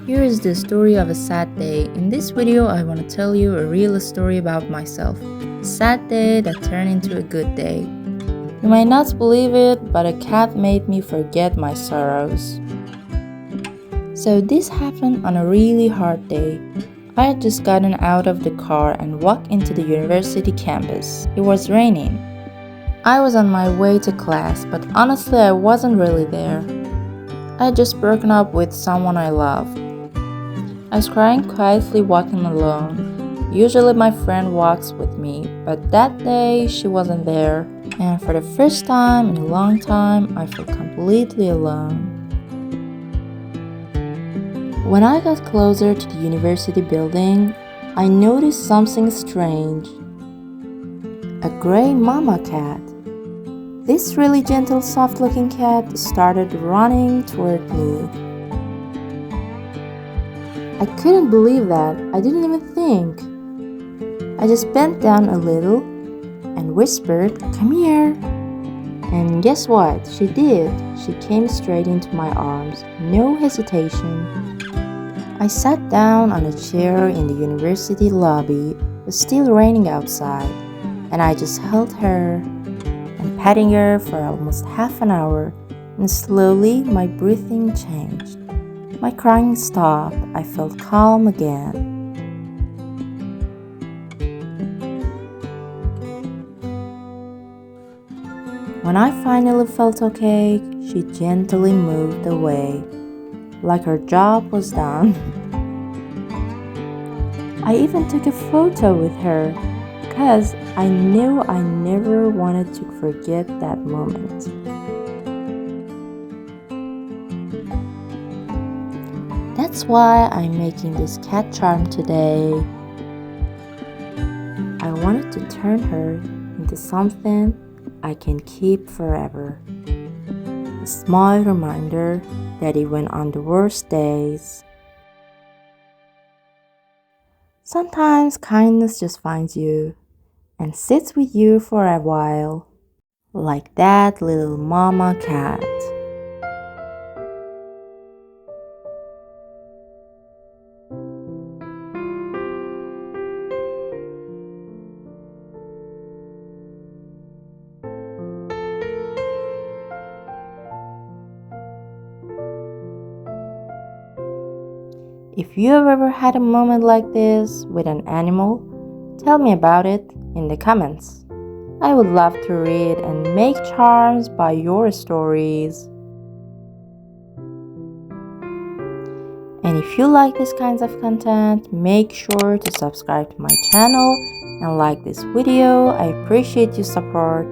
Here is the story of a sad day. In this video, I want to tell you a real story about myself. A sad day that turned into a good day. You might not believe it, but a cat made me forget my sorrows. So this happened on a really hard day. I had just gotten out of the car and walked into the university campus. It was raining. I was on my way to class, but honestly I wasn't really there. I had just broken up with someone I loved. I was crying quietly walking alone. Usually my friend walks with me, but that day she wasn't there. And for the first time in a long time, I felt completely alone. When I got closer to the university building, I noticed something strange. A gray mama cat. This really gentle, soft-looking cat started running toward me. I couldn't believe that. I didn't even think. I just bent down a little and whispered, "Come here." And guess what? She did. She came straight into my arms, no hesitation. I sat down on a chair in the university lobby. It was still raining outside, and I just held her and patting her for almost half an hour, and slowly my breathing changed. My crying stopped. I felt calm again. When I finally felt okay, she gently moved away, like her job was done. I even took a photo with her, because I knew I never wanted to forget that moment. That's why I'm making this cat charm today. I wanted to turn her into something I can keep forever. A small reminder that even on the worst days, sometimes kindness just finds you and sits with you for a while, like that little mama cat. If you have ever had a moment like this with an animal, tell me about it in the comments. I would love to read and make charms by your stories. And if you like these kinds of content, make sure to subscribe to my channel and like this video. I appreciate your support.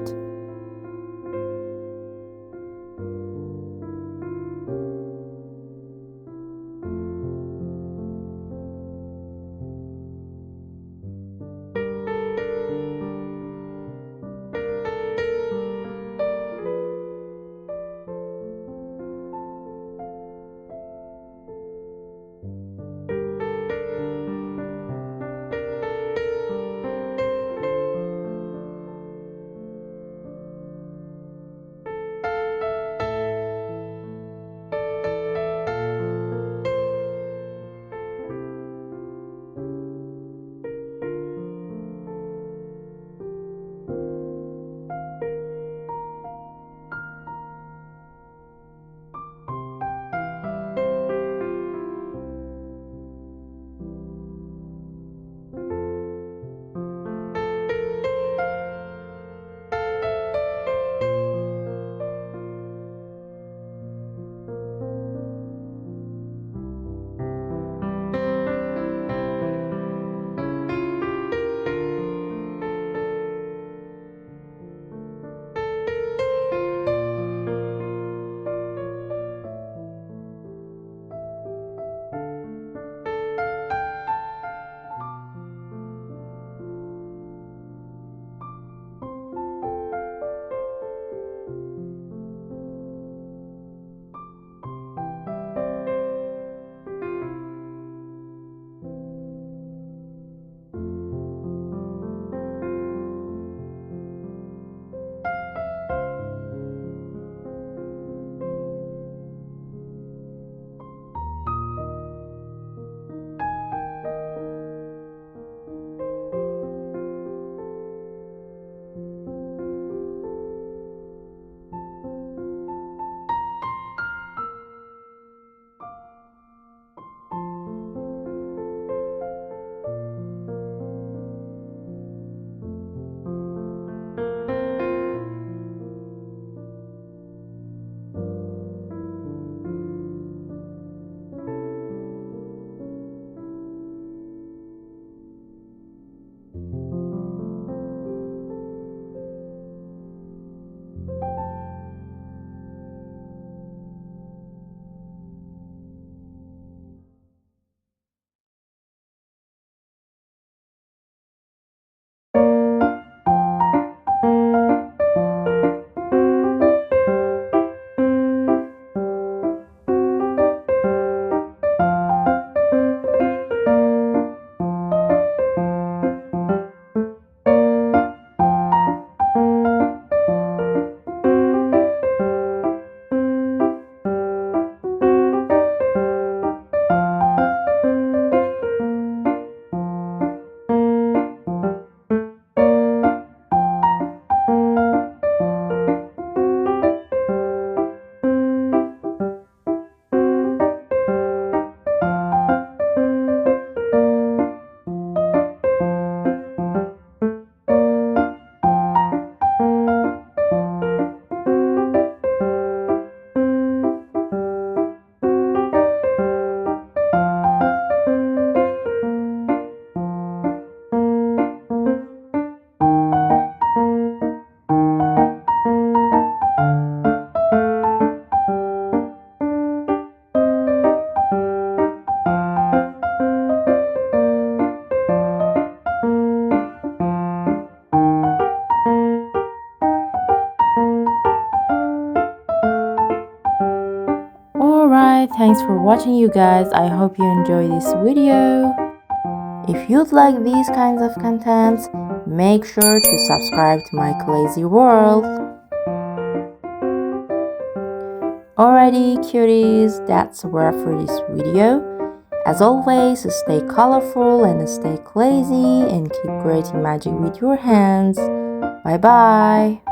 thanks for watching, you guys. I hope you enjoy this video. If you'd like these kinds of contents, make sure to subscribe to my crazy world. Alrighty cuties, that's a wrap for this video. As always, stay colorful and stay crazy and keep creating magic with your hands. Bye bye.